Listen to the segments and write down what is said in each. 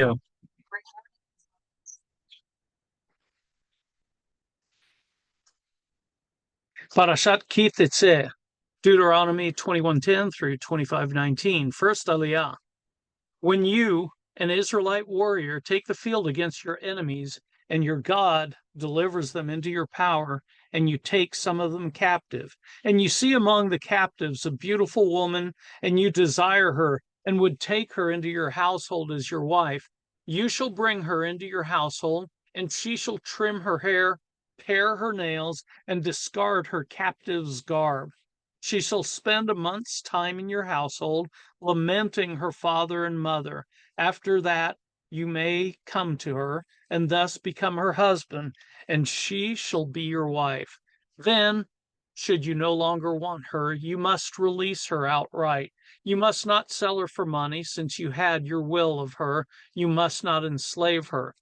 Go. Parashat Ki Tetze, Deuteronomy 21:10 through 25:19. First Aliyah. When you, an Israelite warrior, take the field against your enemies, and your God delivers them into your power, and you take some of them captive, and you see among the captives a beautiful woman, and you desire her, and would take her into your household as your wife, you shall bring her into your household, and she shall trim her hair, pare her nails, and discard her captive's garb. She shall spend a month's time in your household, lamenting her father and mother. After that, you may come to her and thus become her husband, and she shall be your wife. Then, should you no longer want her, you must release her outright. You must not sell her for money, since you had your will of her. You must not enslave her.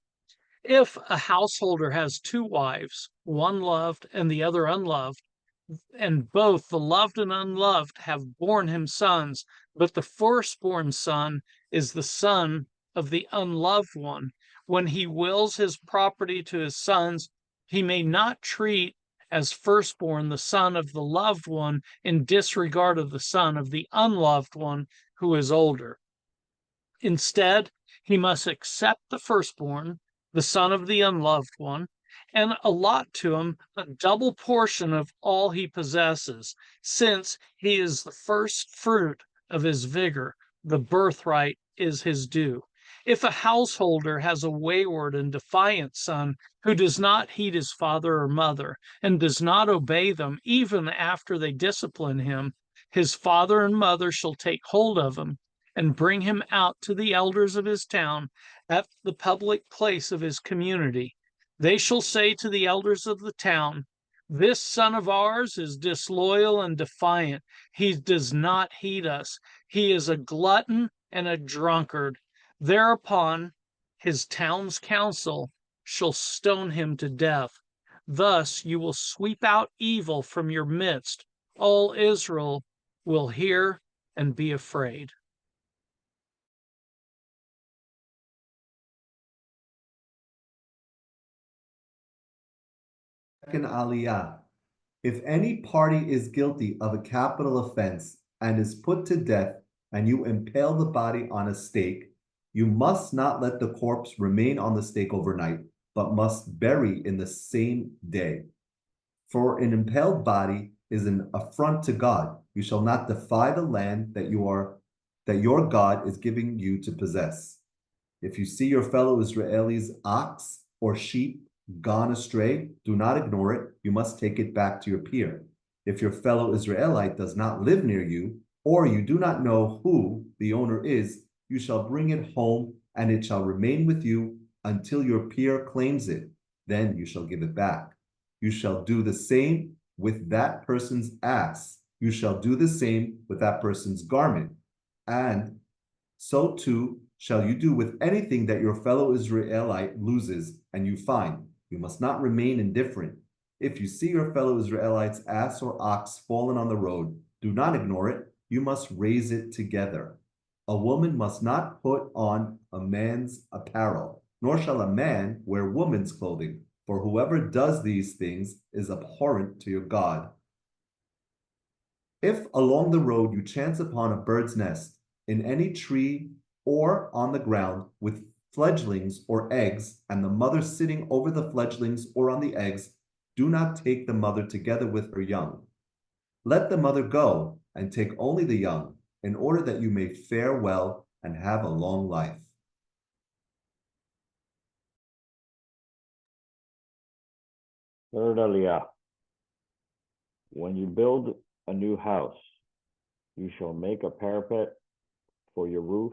If a householder has two wives, one loved and the other unloved, and both the loved and unloved have borne him sons, but the firstborn son is the son of the unloved one. When he wills his property to his sons, he may not treat as firstborn the son of the loved one in disregard of the son of the unloved one who is older. Instead, he must accept the firstborn, the son of the unloved one, and allot to him a double portion of all he possesses, since he is the first fruit of his vigor. The birthright is his due. If a householder has a wayward and defiant son who does not heed his father or mother and does not obey them even after they discipline him, his father and mother shall take hold of him and bring him out to the elders of his town at the public place of his community. They shall say to the elders of the town, "This son of ours is disloyal and defiant. He does not heed us. He is a glutton and a drunkard." Thereupon his town's council shall stone him to death. Thus you will sweep out evil from your midst. All Israel will hear and be afraid. Second Aliyah. If any party is guilty of a capital offense and is put to death, and you impale the body on a stake, you must not let the corpse remain on the stake overnight, but must bury in the same day. For an impaled body is an affront to God. You shall not defy the land that your God is giving you to possess. If you see your fellow Israeli's ox or sheep gone astray, do not ignore it. You must take it back to your peer. If your fellow Israelite does not live near you, or you do not know who the owner is, you shall bring it home, and it shall remain with you until your peer claims it. Then you shall give it back. You shall do the same with that person's ass. You shall do the same with that person's garment. And so too shall you do with anything that your fellow Israelite loses and you find. You must not remain indifferent. If you see your fellow Israelite's ass or ox fallen on the road, do not ignore it. You must raise it together. A woman must not put on a man's apparel, nor shall a man wear woman's clothing, for whoever does these things is abhorrent to your God. If along the road you chance upon a bird's nest, in any tree or on the ground, with fledglings or eggs, and the mother sitting over the fledglings or on the eggs, do not take the mother together with her young. Let the mother go and take only the young, in order that you may fare well and have a long life. Third Aliyah. When you build a new house, you shall make a parapet for your roof,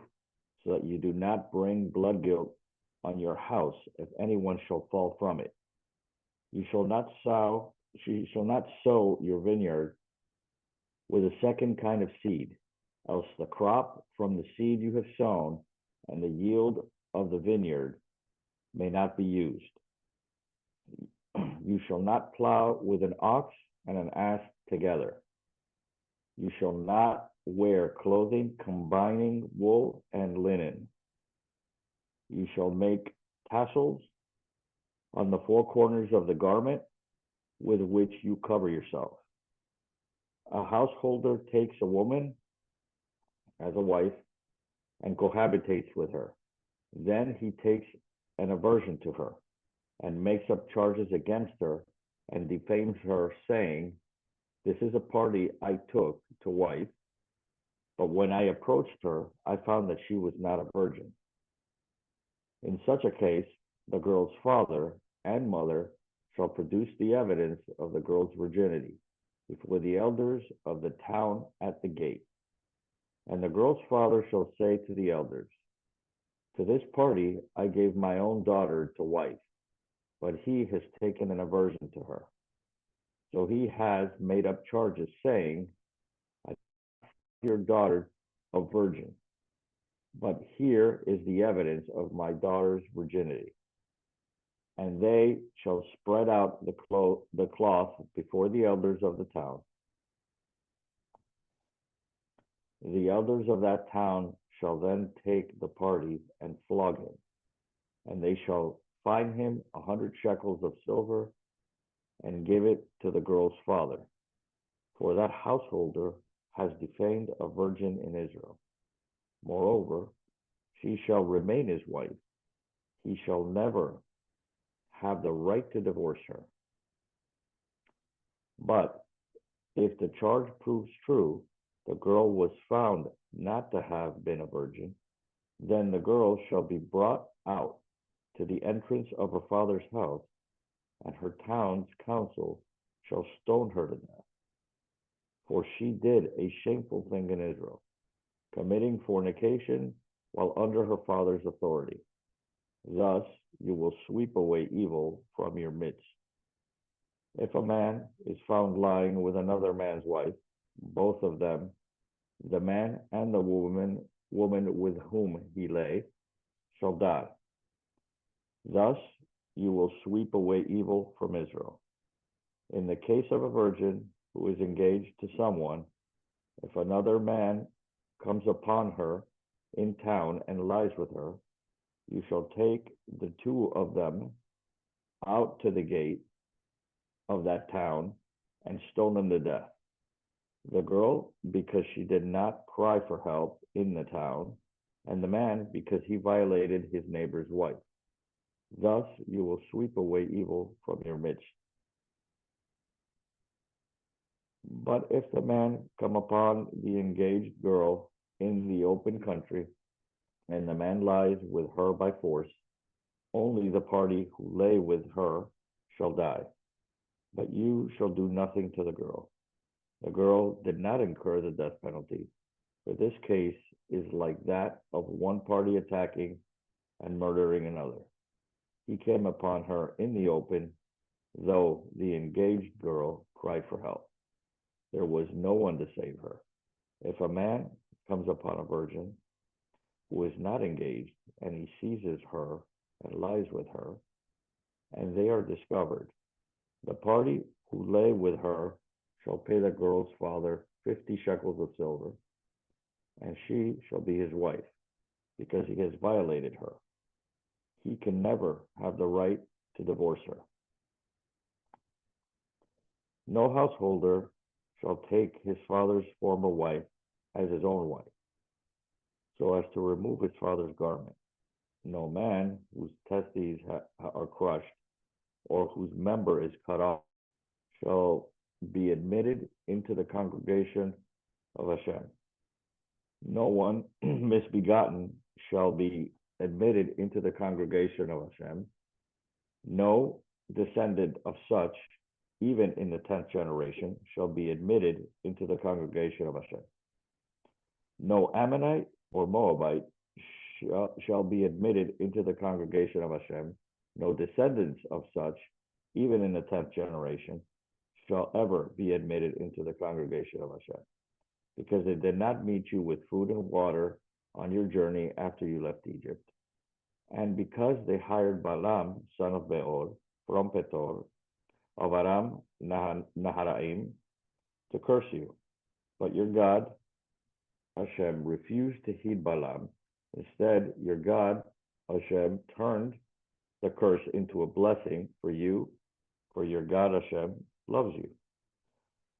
so that you do not bring blood guilt on your house if anyone shall fall from it. You shall not sow your vineyard with a second kind of seed, else the crop from the seed you have sown and the yield of the vineyard may not be used. You shall not plow with an ox and an ass together. You shall not wear clothing combining wool and linen. You shall make tassels on the four corners of the garment with which you cover yourself. A householder takes a woman as a wife and cohabitates with her. Then he takes an aversion to her and makes up charges against her and defames her, saying, "This is a party I took to wife, but when I approached her, I found that she was not a virgin." In such a case, the girl's father and mother shall produce the evidence of the girl's virginity before the elders of the town at the gate. And the girl's father shall say to the elders, "To this party I gave my own daughter to wife, but he has taken an aversion to her. So he has made up charges, saying, I your daughter a virgin, but here is the evidence of my daughter's virginity." And they shall spread out the cloth before the elders of the town. The elders of that town shall then take the party and flog him, and they shall fine him 100 shekels of silver and give it to the girl's father, for that householder has defamed a virgin in Israel. Moreover, she shall remain his wife. He shall never have the right to divorce her. But if the charge proves true, the girl was found not to have been a virgin, then the girl shall be brought out to the entrance of her father's house, and her town's council shall stone her to death. For she did a shameful thing in Israel, committing fornication while under her father's authority. Thus you will sweep away evil from your midst. If a man is found lying with another man's wife, both of them, the man and the woman with whom he lay, shall die. Thus you will sweep away evil from Israel. In the case of a virgin who is engaged to someone, if another man comes upon her in town and lies with her, you shall take the two of them out to the gate of that town and stone them to death. The girl, because she did not cry for help in the town, and the man, because he violated his neighbor's wife. Thus you will sweep away evil from your midst. But if the man come upon the engaged girl in the open country, and the man lies with her by force, only the party who lay with her shall die. But you shall do nothing to the girl. The girl did not incur the death penalty, for this case is like that of one party attacking and murdering another. He came upon her in the open, though the engaged girl cried for help. There was no one to save her. If a man comes upon a virgin who is not engaged, and he seizes her and lies with her, and they are discovered, the party who lay with her shall pay the girl's father 50 shekels of silver, and she shall be his wife, because he has violated her. He can never have the right to divorce her. No householder shall take his father's former wife as his own wife, so as to remove his father's garment. No man whose testes are crushed or whose member is cut off shall be admitted into the congregation of Hashem. No one misbegotten shall be admitted into the congregation of Hashem. No descendant of such, even in the 10th generation, shall be admitted into the congregation of Hashem. No Ammonite or Moabite shall be admitted into the congregation of Hashem. No descendants of such, even in the 10th generation, shall ever be admitted into the congregation of Hashem, because they did not meet you with food and water on your journey after you left Egypt, and because they hired Balaam, son of Beor, from Petor, of Aram Naharaim, to curse you. But your God, Hashem, refused to heed Balaam. Instead, your God Hashem turned the curse into a blessing for you, for your God Hashem loves you.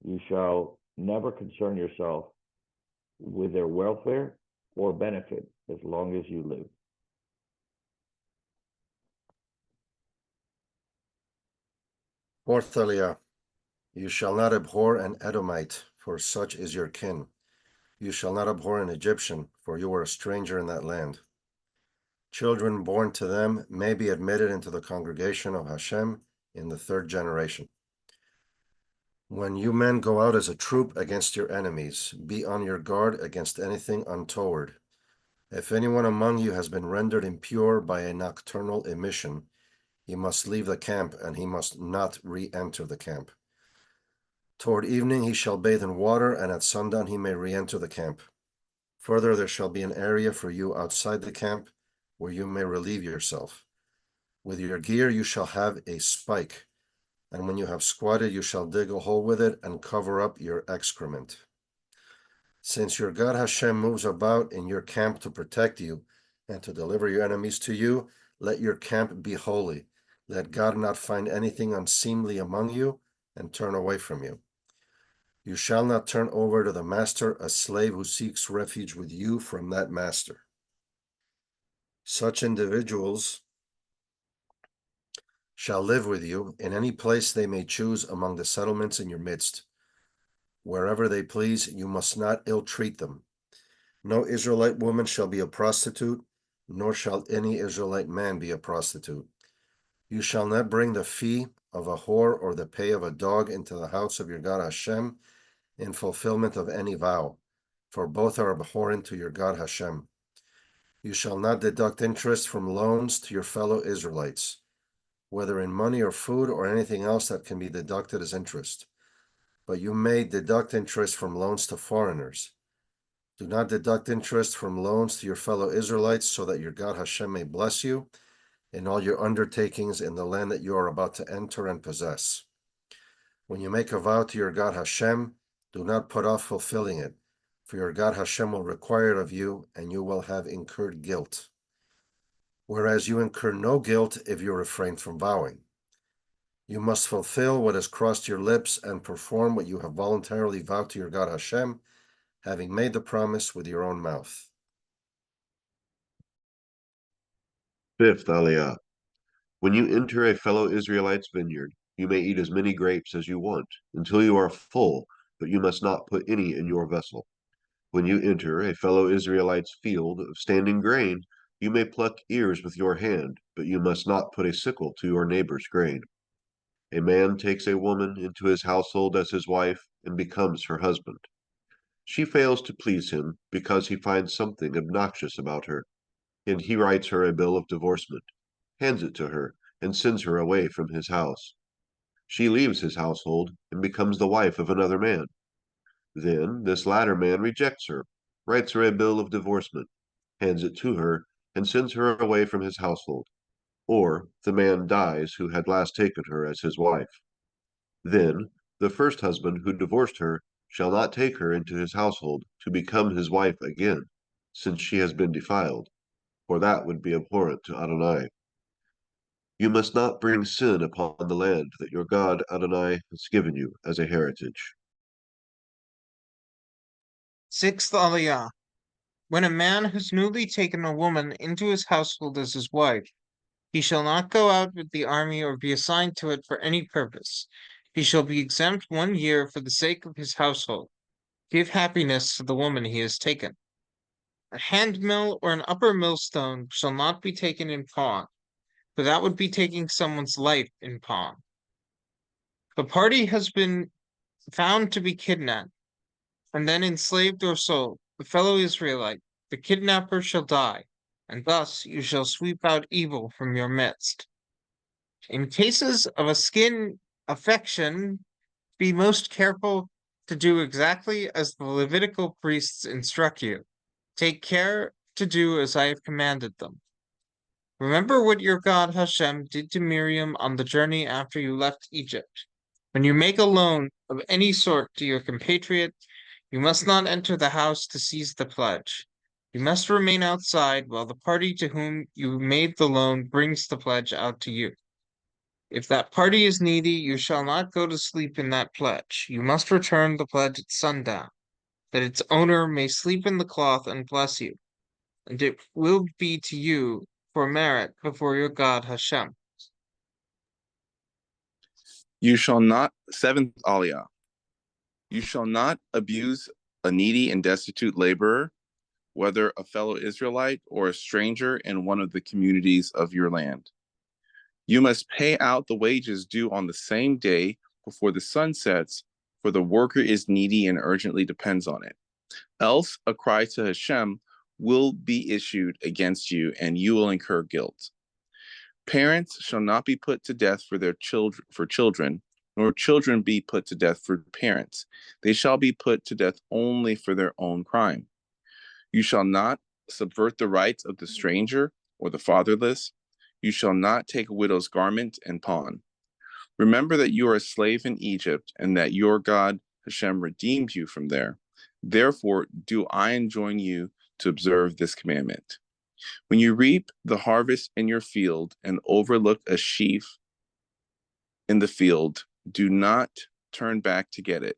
You shall never concern yourself with their welfare or benefit as long as you live. Fourth Aliyah, you shall not abhor an Edomite, for such is your kin. You shall not abhor an Egyptian, for you are a stranger in that land. Children born to them may be admitted into the congregation of Hashem in the third generation. When you men go out as a troop against your enemies, be on your guard against anything untoward. If anyone among you has been rendered impure by a nocturnal emission, he must leave the camp, and he must not re-enter the camp. Toward evening he shall bathe in water, and at sundown he may re-enter the camp. Further, there shall be an area for you outside the camp, where you may relieve yourself. With your gear you shall have a spike, and when you have squatted you shall dig a hole with it and cover up your excrement. Since your God Hashem moves about in your camp to protect you and to deliver your enemies to you, let your camp be holy. Let God not find anything unseemly among you and turn away from you. You shall not turn over to the master a slave who seeks refuge with you from that master. Such individuals shall live with you in any place they may choose among the settlements in your midst. Wherever they please, you must not ill-treat them. No Israelite woman shall be a prostitute, nor shall any Israelite man be a prostitute. You shall not bring the fee of a whore or the pay of a dog into the house of your God Hashem in fulfillment of any vow, for both are abhorrent to your God Hashem. You shall not deduct interest from loans to your fellow Israelites, whether in money or food or anything else that can be deducted as interest. But you may deduct interest from loans to foreigners. Do not deduct interest from loans to your fellow Israelites, so that your God Hashem may bless you in all your undertakings in the land that you are about to enter and possess. When you make a vow to your God Hashem, do not put off fulfilling it, for your God Hashem will require it of you, and you will have incurred guilt. Whereas you incur no guilt if you refrain from vowing. You must fulfill what has crossed your lips and perform what you have voluntarily vowed to your God Hashem, having made the promise with your own mouth. Fifth Aliyah. When you enter a fellow Israelite's vineyard, you may eat as many grapes as you want, until you are full, but you must not put any in your vessel. When you enter a fellow Israelite's field of standing grain, you may pluck ears with your hand, but you must not put a sickle to your neighbor's grain. A man takes a woman into his household as his wife and becomes her husband. She fails to please him because he finds something obnoxious about her, and he writes her a bill of divorcement, hands it to her, and sends her away from his house. She leaves his household and becomes the wife of another man. Then this latter man rejects her, writes her a bill of divorcement, hands it to her, and sends her away from his household. Or the man dies who had last taken her as his wife. Then the first husband who divorced her shall not take her into his household to become his wife again, since she has been defiled, for that would be abhorrent to Adonai. You must not bring sin upon the land that your God Adonai has given you as a heritage. Sixth Aliyah. When a man has newly taken a woman into his household as his wife, he shall not go out with the army or be assigned to it for any purpose. He shall be exempt 1 year for the sake of his household. Give happiness to the woman he has taken. A hand mill or an upper millstone shall not be taken in pawn, for that would be taking someone's life in pawn. The party has been found to be kidnapped, and then enslaved or sold, the fellow Israelite, the kidnapper shall die, and thus you shall sweep out evil from your midst. In cases of a skin affection, be most careful to do exactly as the Levitical priests instruct you. Take care to do as I have commanded them. Remember what your God Hashem did to Miriam on the journey after you left Egypt. When you make a loan of any sort to your compatriot, you must not enter the house to seize the pledge. You must remain outside while the party to whom you made the loan brings the pledge out to you. If that party is needy, you shall not go to sleep in that pledge. You must return the pledge at sundown, that its owner may sleep in the cloth and bless you, and it will be to you for merit before your God Hashem. You shall not, seventh aliyah, you shall not abuse a needy and destitute laborer, whether a fellow Israelite or a stranger in one of the communities of your land. You must pay out the wages due on the same day before the sun sets, for the worker is needy and urgently depends on it. Else a cry to Hashem will be issued against you, and you will incur guilt. Parents shall not be put to death for their children, nor children be put to death for parents. They shall be put to death only for their own crime. You shall not subvert the rights of the stranger or the fatherless. You shall not take a widow's garment and pawn. Remember that you are a slave in Egypt, and that your God Hashem redeemed you from there. Therefore, do I enjoin you to observe this commandment. When you reap the harvest in your field and overlook a sheaf in the field, do not turn back to get it.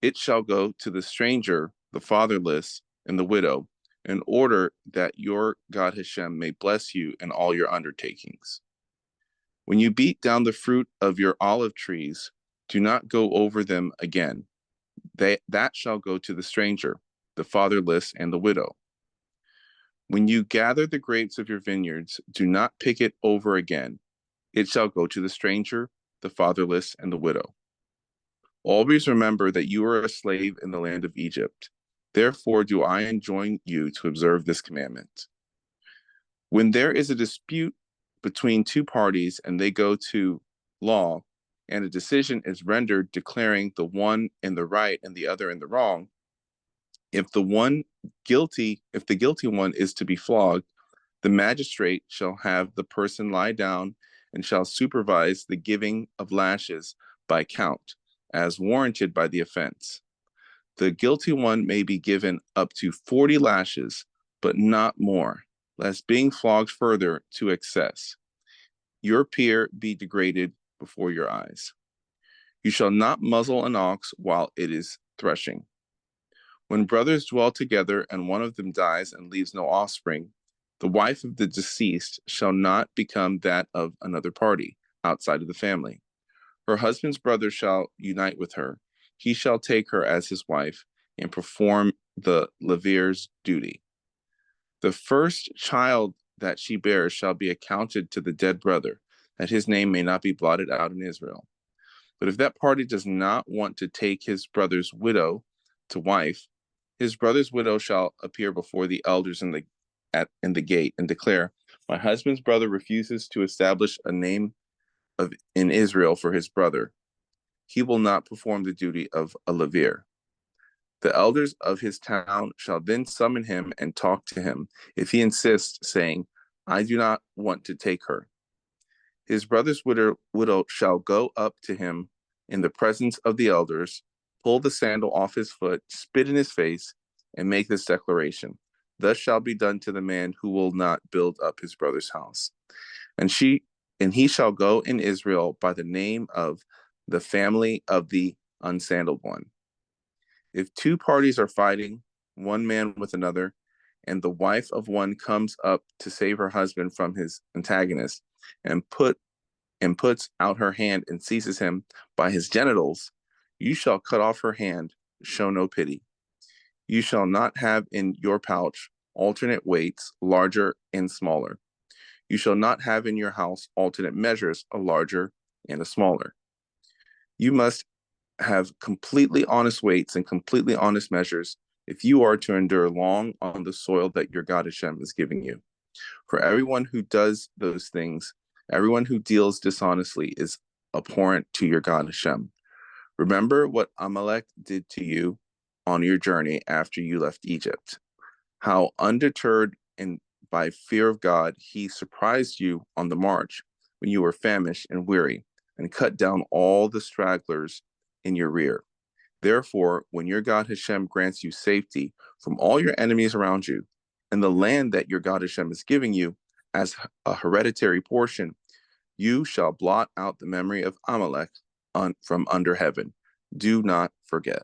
It shall go to the stranger, the fatherless, and the widow, in order that your God Hashem may bless you in all your undertakings. When you beat down the fruit of your olive trees, do not go over them again. That shall go to the stranger, the fatherless, and the widow. When you gather the grapes of your vineyards, do not pick it over again. It shall go to the stranger, the fatherless, and the widow. Always remember that you are a slave in the land of Egypt. Therefore do I enjoin you to observe this commandment. When there is a dispute between two parties and they go to law, and a decision is rendered declaring the one in the right and the other in the wrong, if the guilty one is to be flogged, the magistrate shall have the person lie down and shall supervise the giving of lashes by count, as warranted by the offense. The guilty one may be given up to 40 lashes, but not more, lest being flogged further to excess, your peer be degraded before your eyes. You shall not muzzle an ox while it is threshing. When brothers dwell together and one of them dies and leaves no offspring, the wife of the deceased shall not become that of another party outside of the family. Her husband's brother shall unite with her. He shall take her as his wife and perform the levir's duty. The first child that she bears shall be accounted to the dead brother, that his name may not be blotted out in Israel. But if that party does not want to take his brother's widow to wife, his brother's widow shall appear before the elders in the gate and declare, my husband's brother refuses to establish a name in Israel for his brother. He will not perform the duty of a levir. The elders of his town shall then summon him and talk to him, if he insists, saying, I do not want to take her. His brother's widow shall go up to him in the presence of the elders, pull the sandal off his foot, spit in his face, and make this declaration. Thus shall be done to the man who will not build up his brother's house. And he shall go in Israel by the name of the family of the unsandaled one. If two parties are fighting, one man with another, and the wife of one comes up to save her husband from his antagonist, and puts out her hand and seizes him by his genitals, you shall cut off her hand, show no pity. You shall not have in your pouch alternate weights, larger and smaller. You shall not have in your house alternate measures, a larger and a smaller. You must have completely honest weights and completely honest measures if you are to endure long on the soil that your God Hashem is giving you. For everyone who does those things, everyone who deals dishonestly is abhorrent to your God Hashem. Remember what Amalek did to you on your journey after you left Egypt, how undeterred and by fear of God, he surprised you on the march when you were famished and weary, and cut down all the stragglers in your rear. Therefore, when your God Hashem grants you safety from all your enemies around you, and the land that your God Hashem is giving you as a hereditary portion, you shall blot out the memory of Amalek from under heaven. Do not forget.